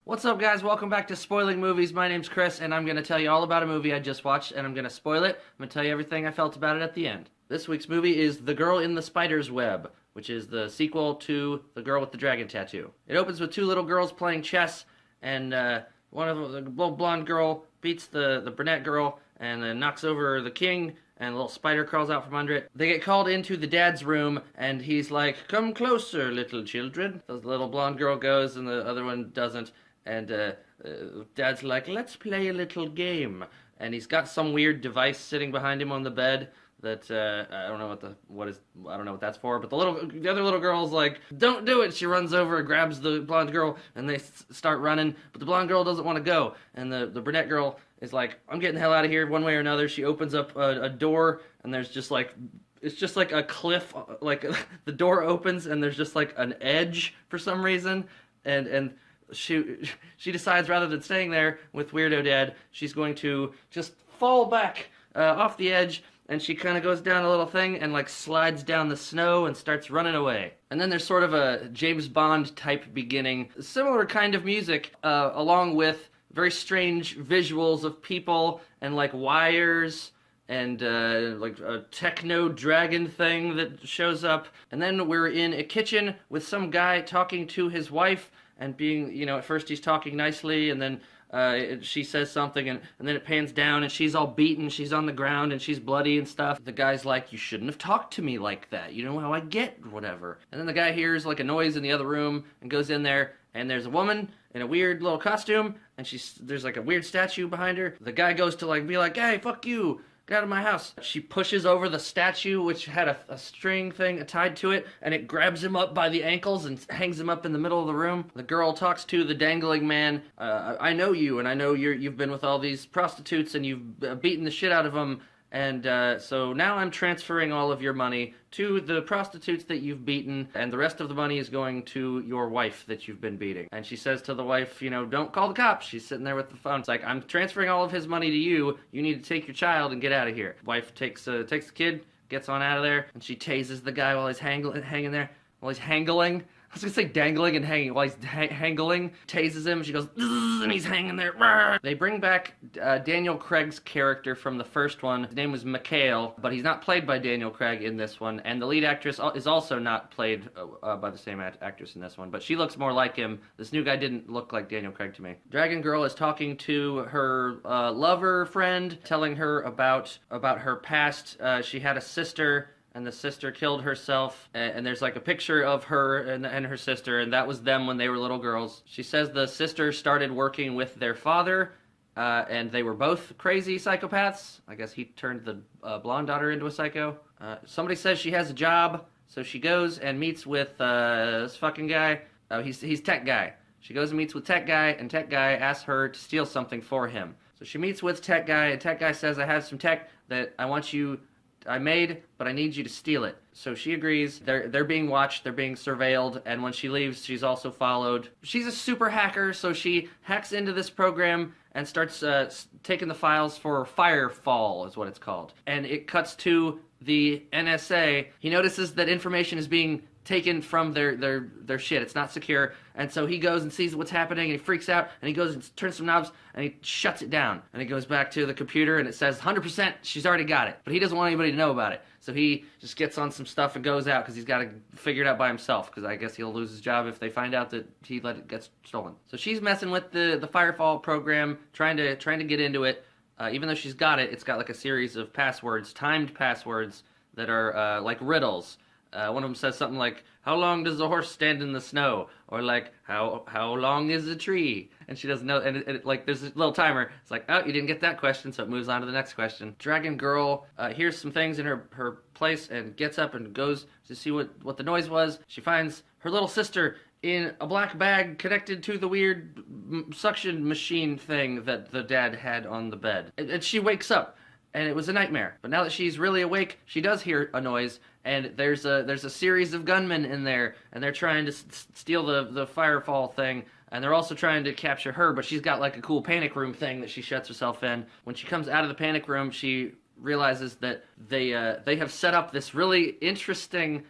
What's up, guys? Welcome back to Spoiling Movies. My name's Chris, and I'm going to tell you all about a movie I just watched, and I'm going to spoil it. I'm going to tell you everything I felt about it at the end. This week's movie is The Girl in the Spider's Web, which is the sequel to The Girl with the Dragon Tattoo. It opens with two little girls playing chess, and one of them, the blonde girl, beats the brunette girl, and then knocks over the king, and a little spider crawls out from under it. They get called into the dad's room, and he's like, "Come closer, little children." The little blonde girl goes, and the other one doesn't. And Dad's like, "Let's play a little game." And he's got some weird device sitting behind him on the bed that I don't know I don't know what that's for. But the other little girl's like, "Don't do it!" She runs over and grabs the blonde girl, and they start running. But the blonde girl doesn't want to go, and the brunette girl is like, "I'm getting the hell out of here one way or another." She opens up a door, and there's just like. It's just like a cliff, like the door opens and there's just like an edge for some reason, and she decides rather than staying there with Weirdo Dad, she's going to just fall back off the edge, and she kind of goes down a little thing and like slides down the snow and starts running away. And then there's sort of a James Bond type beginning, similar kind of music, along with very strange visuals of people and like wires and like a techno dragon thing that shows up. And then we're in a kitchen with some guy talking to his wife and being, at first he's talking nicely, and then she says something, and then it pans down, and she's all beaten, she's on the ground, and she's bloody and stuff. The guy's like, "You shouldn't have talked to me like that, you know how I get, whatever." And then the guy hears like a noise in the other room, and goes in there, and there's a woman in a weird little costume, and there's like a weird statue behind her. The guy goes to like be like, "Hey, fuck you! Get out of my house." She pushes over the statue, which had a string thing tied to it, and it grabs him up by the ankles and hangs him up in the middle of the room. The girl talks to the dangling man. "I know you, and I know you've been with all these prostitutes, and you've beaten the shit out of them. And so now I'm transferring all of your money to the prostitutes that you've beaten, and the rest of the money is going to your wife that you've been beating." And she says to the wife, "Don't call the cops." She's sitting there with the phone. It's like, "I'm transferring all of his money to you. You need to take your child and get out of here." Wife takes the kid, gets on out of there, and she tases the guy while he's hanging there, while he's hangling. I was gonna say dangling and hanging. While he's hangling, tases him. She goes, "Zzz," and he's hanging there. Rawr. They bring back Daniel Craig's character from the first one. His name was Mikhail, but he's not played by Daniel Craig in this one. And the lead actress is also not played by the same actress in this one, but she looks more like him. This new guy didn't look like Daniel Craig to me. Dragon Girl is talking to her lover friend, telling her about her past. She had a sister, and the sister killed herself, and there's like a picture of her and her sister, and that was them when they were little girls. She says the sister started working with their father, and they were both crazy psychopaths. I guess he turned the blonde daughter into a psycho. Somebody says she has a job, so she goes and meets with this fucking guy. Oh, he's Tech Guy. She goes and meets with Tech Guy, and Tech Guy asks her to steal something for him. So she meets with Tech Guy, and Tech Guy says, "I have some tech that I made, but I need you to steal it." So she agrees. They're being watched, they're being surveilled, and when she leaves, she's also followed. She's a super hacker, so she hacks into this program and starts taking the files for Firefall, is what it's called. And it cuts to the NSA. He notices that information is being taken from their shit. It's not secure. And so he goes and sees what's happening, and he freaks out, and he goes and turns some knobs, and he shuts it down. And he goes back to the computer, and it says 100% she's already got it. But he doesn't want anybody to know about it. So he just gets on some stuff and goes out, because he's got to figure it out by himself, because I guess he'll lose his job if they find out that he let it get stolen. So she's messing with the Firefall program, trying to get into it. Even though she's got it, it's got like a series of passwords, timed passwords, that are like riddles. One of them says something like, "How long does a horse stand in the snow?" Or like, how long is a tree? And she doesn't know, and like there's a little timer. It's like, "Oh, you didn't get that question," so it moves on to the next question. Dragon Girl hears some things in her place and gets up and goes to see what the noise was. She finds her little sister in a black bag connected to the weird suction machine thing that the dad had on the bed. And she wakes up, and it was a nightmare. But now that she's really awake, she does hear a noise, and there's a series of gunmen in there, and they're trying to steal the Firefall thing, and they're also trying to capture her, but she's got like a cool panic room thing that she shuts herself in. When she comes out of the panic room, she realizes that they have set up this really interesting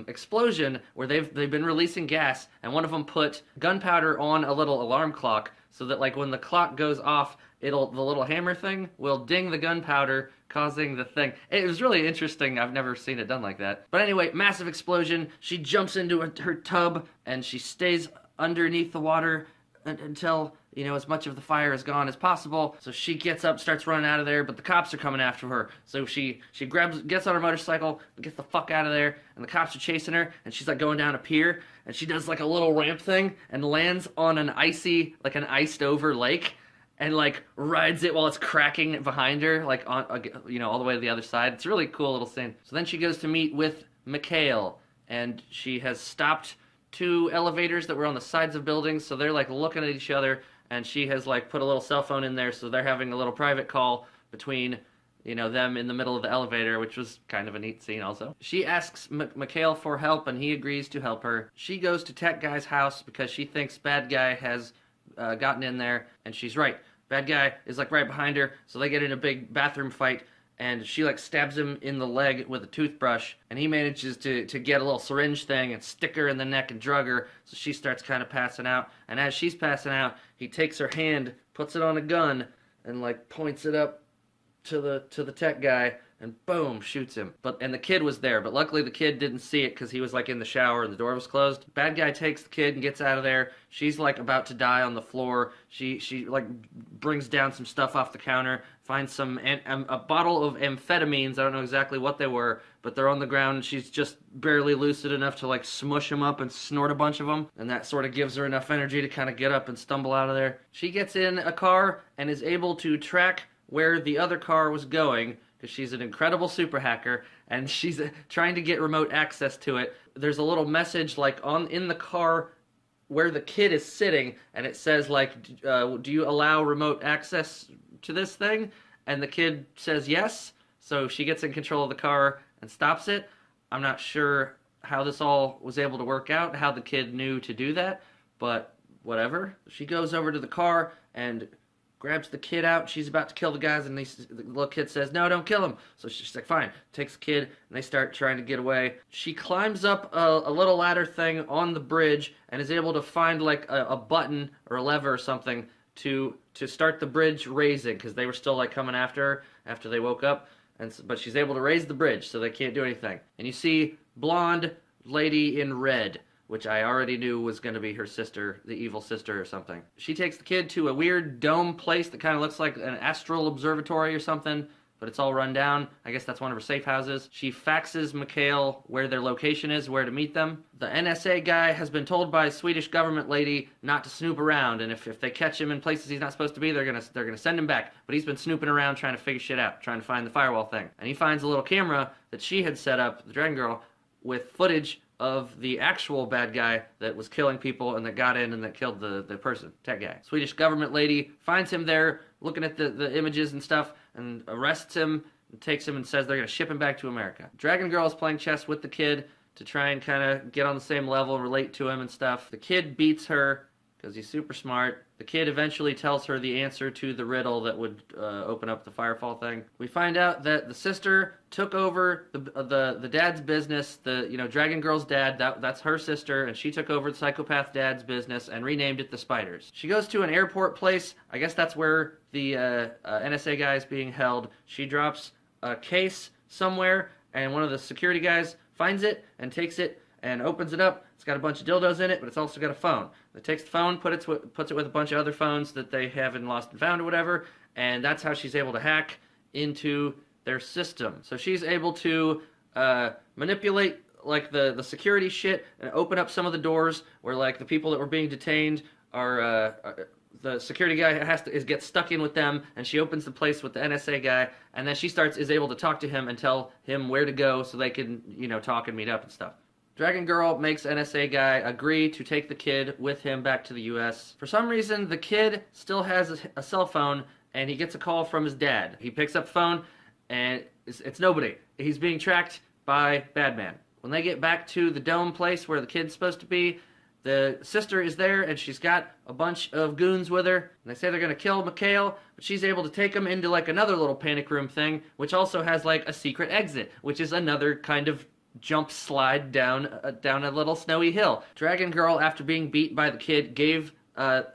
explosion where they've been releasing gas, and one of them put gunpowder on a little alarm clock so that like when the clock goes off, the little hammer thing will ding the gunpowder, causing the thing. It was really interesting. I've never seen it done like that. But anyway, massive explosion. She jumps into her tub and she stays underneath the water until, you know, as much of the fire is gone as possible. So she gets up, starts running out of there, but the cops are coming after her. So she gets on her motorcycle, gets the fuck out of there, and the cops are chasing her, and she's like going down a pier, and she does like a little ramp thing and lands on an iced over lake, and like rides it while it's cracking behind her, like on, you know, all the way to the other side. It's a really cool little scene. So then she goes to meet with Mikhail, and she has stopped two elevators that were on the sides of buildings, so they're like looking at each other, and she has like put a little cell phone in there, so they're having a little private call between, you know, them in the middle of the elevator, which was kind of a neat scene also. She asks Mikhail for help, and he agrees to help her. She goes to Tech Guy's house because she thinks Bad Guy has gotten in there, and she's right. Bad Guy is like right behind her, so they get in a big bathroom fight, and she like stabs him in the leg with a toothbrush, and he manages to get a little syringe thing and stick her in the neck and drug her, so she starts kind of passing out. And as she's passing out, he takes her hand, puts it on a gun, and like points it up to the tech guy, and boom, shoots him. And the kid was there, but luckily the kid didn't see it because he was like in the shower and the door was closed. Bad Guy takes the kid and gets out of there. She's like about to die on the floor. She like brings down some stuff off the counter, finds a bottle of amphetamines. I don't know exactly what they were, but they're on the ground, and she's just barely lucid enough to like smush them up and snort a bunch of them, and that sort of gives her enough energy to kind of get up and stumble out of there. She gets in a car and is able to track where the other car was going, because she's an incredible super hacker, and she's trying to get remote access to it. There's a little message like in the car where the kid is sitting, and it says like, do you allow remote access to this thing? And the kid says yes, so she gets in control of the car and stops it. I'm not sure how this all was able to work out, how the kid knew to do that, but whatever. She goes over to the car and grabs the kid out. She's about to kill the guys, and the little kid says, no, don't kill him. So she's like, fine. Takes the kid, and they start trying to get away. She climbs up a little ladder thing on the bridge and is able to find like a button or a lever or something to start the bridge raising, because they were still like coming after her after they woke up. But she's able to raise the bridge so they can't do anything. And you see blonde lady in red, which I already knew was going to be her sister, the evil sister or something. She takes the kid to a weird dome place that kind of looks like an astral observatory or something, but it's all run down. I guess that's one of her safe houses. She faxes Mikhail where their location is, where to meet them. The NSA guy has been told by a Swedish government lady not to snoop around, and if they catch him in places he's not supposed to be, they're gonna send him back. But he's been snooping around trying to figure shit out, trying to find the firewall thing. And he finds a little camera that she had set up, the Dragon Girl, with footage of the actual bad guy that was killing people and that got in and that killed the person, tech guy. Swedish government lady finds him there looking at the images and stuff and arrests him and takes him and says they're going to ship him back to America. Dragon Girl is playing chess with the kid to try and kind of get on the same level, relate to him and stuff. The kid beats her because he's super smart. The kid eventually tells her the answer to the riddle that would open up the firefall thing. We find out that the sister took over the dad's business. Dragon Girl's dad, that's her sister, and she took over the psychopath dad's business and renamed it the Spiders. She goes to an airport place. I guess that's where the NSA guy is being held. She drops a case somewhere, and one of the security guys finds it and takes it and opens it up. It's got a bunch of dildos in it, but it's also got a phone. It takes the phone, puts it with a bunch of other phones that they have in Lost and Found or whatever, and that's how she's able to hack into their system. So she's able to manipulate like the security shit and open up some of the doors where like the people that were being detained are the security guy gets stuck in with them, and she opens the place with the NSA guy, and then she is able to talk to him and tell him where to go so they can talk and meet up and stuff. Dragon Girl makes NSA guy agree to take the kid with him back to the US. For some reason, the kid still has a cell phone, and he gets a call from his dad. He picks up the phone, and it's nobody. He's being tracked by Badman. When they get back to the dome place where the kid's supposed to be, the sister is there, and she's got a bunch of goons with her, and they say they're going to kill Mikhail, but she's able to take them into like another little panic room thing, which also has like a secret exit, which is another kind of jump slide down a little snowy hill. Dragon Girl, after being beat by the kid, gave the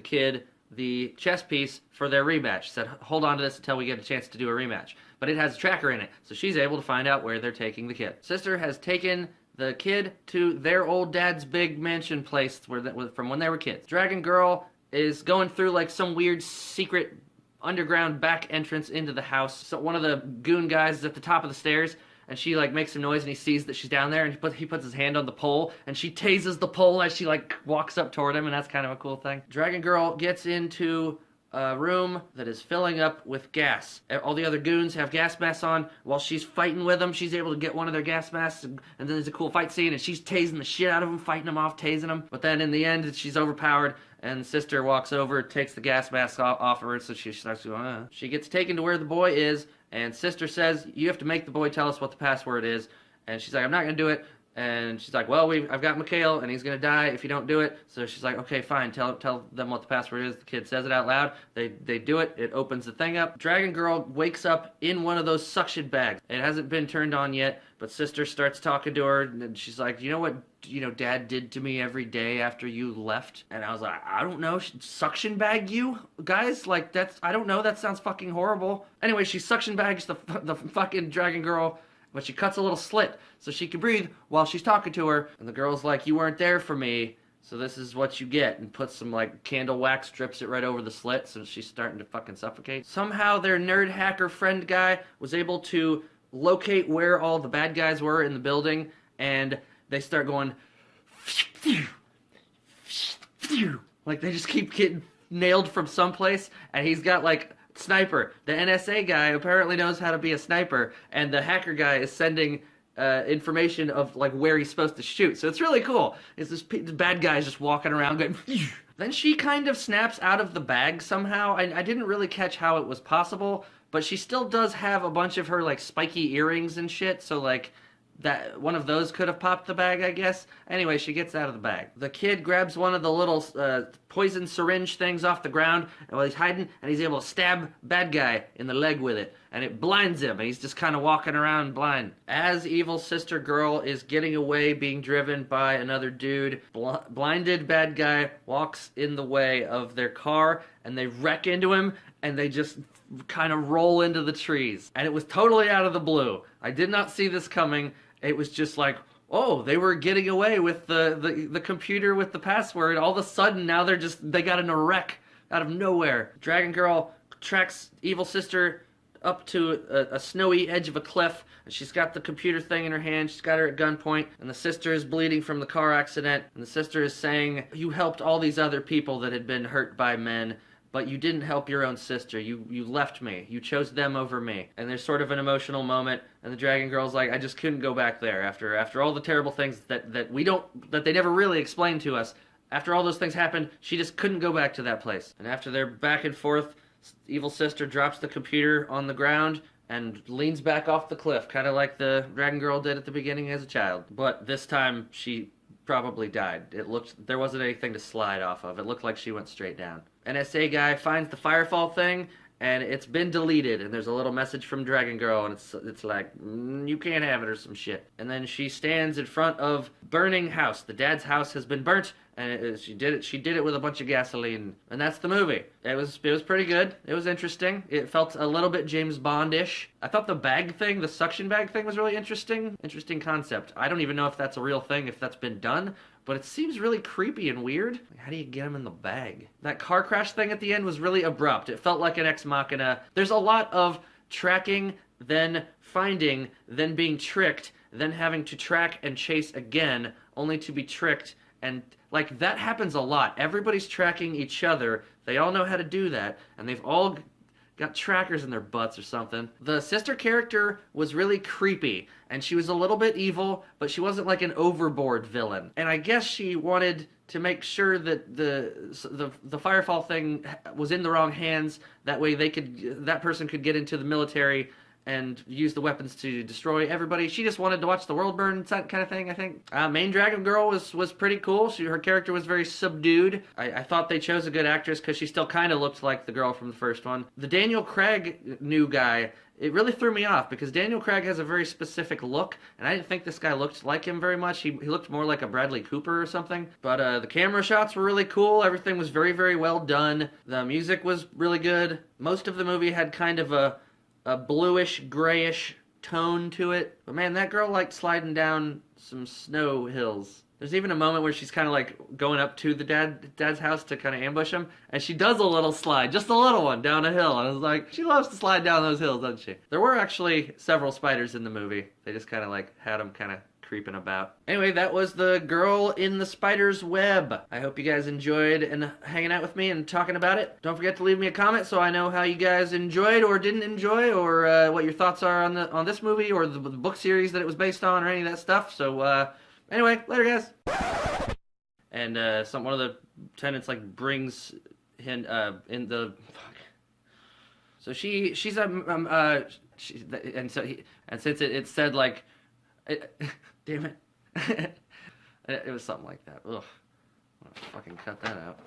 kid the chess piece for their rematch. Said, hold on to this until we get a chance to do a rematch. But it has a tracker in it, so she's able to find out where they're taking the kid. Sister has taken the kid to their old dad's big mansion place from when they were kids. Dragon Girl is going through like some weird secret underground back entrance into the house. So one of the goon guys is at the top of the stairs, and she like makes some noise, and he sees that she's down there, and he puts his hand on the pole, and she tases the pole as she like walks up toward him, and that's kind of a cool thing. Dragon Girl gets into a room that is filling up with gas. All the other goons have gas masks on. While she's fighting with them, she's able to get one of their gas masks, and then there's a cool fight scene, and she's tasing the shit out of them, fighting them off, tasing them. But then in the end, she's overpowered, and Sister walks over, takes the gas mask off of her, so she starts going, She gets taken to where the boy is, and Sister says, you have to make the boy tell us what the password is. And she's like, I'm not going to do it. And she's like, well, I've got Mikhail, and he's going to die if you don't do it. So she's like, okay, fine, tell them what the password is. The kid says it out loud. They do it. It opens the thing up. Dragon Girl wakes up in one of those suction bags. It hasn't been turned on yet, but Sister starts talking to her, and she's like, you know what, Dad did to me every day after you left? And I was like, I don't know, suction bag you? Guys, like, I don't know, that sounds fucking horrible. Anyway, she suction bags the fucking Dragon Girl, but she cuts a little slit so she can breathe while she's talking to her. And the girl's like, you weren't there for me, so this is what you get. And puts some, like, candle wax, drips it right over the slit, so she's starting to fucking suffocate. Somehow their nerd hacker friend guy was able to locate where all the bad guys were in the building, and they start going, like, they just keep getting nailed from someplace, and he's got, like, sniper. The NSA guy apparently knows how to be a sniper, and the hacker guy is sending information of like where he's supposed to shoot. So it's really cool. It's this bad guy's just walking around going. Then she kind of snaps out of the bag somehow. I didn't really catch how it was possible, but she still does have a bunch of her like spiky earrings and shit. So like that one of those could have popped the bag, I guess. Anyway, she gets out of the bag. The kid grabs one of the little poison syringe things off the ground, and while he's hiding, and he's able to stab bad guy in the leg with it, and it blinds him, and he's just kind of walking around blind. As evil sister girl is getting away, being driven by another dude, blinded bad guy walks in the way of their car, and they wreck into him, and they just kind of roll into the trees. And it was totally out of the blue. I did not see this coming. It was just like, oh, they were getting away with the computer with the password. All of a sudden, now they got in a wreck out of nowhere. Dragon Girl tracks evil sister up to a snowy edge of a cliff, and she's got the computer thing in her hand. She's got her at gunpoint, and the sister is bleeding from the car accident, and the sister is saying, you helped all these other people that had been hurt by men, but you didn't help your own sister. You left me. You chose them over me. And there's sort of an emotional moment, and the Dragon Girl's like, I just couldn't go back there after all the terrible things that they never really explained to us. After all those things happened, she just couldn't go back to that place. And after they're back and forth, evil sister drops the computer on the ground and leans back off the cliff, kind of like the Dragon Girl did at the beginning as a child. But this time, she probably died. There wasn't anything to slide off of. It looked like she went straight down. NSA guy finds the firefall thing, and it's been deleted, and there's a little message from Dragon Girl, and it's like, you can't have it or some shit. And then she stands in front of burning house. The dad's house has been burnt, and she did it with a bunch of gasoline, and that's the movie. It was pretty good. It was interesting. It felt a little bit James Bond-ish. I thought the bag thing, the suction bag thing, was really interesting. Interesting concept. I don't even know if that's a real thing, if that's been done, but it seems really creepy and weird. How do you get them in the bag? That car crash thing at the end was really abrupt. It felt like an ex machina. There's a lot of tracking, then finding, then being tricked, then having to track and chase again, only to be tricked. And like that happens a lot. Everybody's tracking each other. They all know how to do that, and they've all got trackers in their butts or something. The sister character was really creepy, and she was a little bit evil, but she wasn't like an overboard villain. And I guess she wanted to make sure that the firefall thing was in the wrong hands. That way that person could get into the military and use the weapons to destroy everybody. She just wanted to watch the world burn, kind of thing, I think. Main Dragon Girl was pretty cool. Her character was very subdued. I thought they chose a good actress because she still kind of looked like the girl from the first one. The Daniel Craig new guy, it really threw me off because Daniel Craig has a very specific look, and I didn't think this guy looked like him very much. He looked more like a Bradley Cooper or something. But the camera shots were really cool. Everything was very, very well done. The music was really good. Most of the movie had kind of a bluish, grayish tone to it. But man, that girl liked sliding down some snow hills. There's even a moment where she's kind of like going up to the dad's house to kind of ambush him, and she does a little slide, just a little one, down a hill. And I was like, she loves to slide down those hills, doesn't she? There were actually several spiders in the movie. They just kind of like had them kind of creeping about. Anyway, that was The Girl in the Spider's Web. I hope you guys enjoyed and hanging out with me and talking about it. Don't forget to leave me a comment so I know how you guys enjoyed or didn't enjoy, or what your thoughts are on this movie or the book series that it was based on or any of that stuff. So anyway, later guys. And one of the tenants like brings him in the fuck. So she's and since it said like damn it. It was something like that. Ugh. I'm gonna fucking cut that out.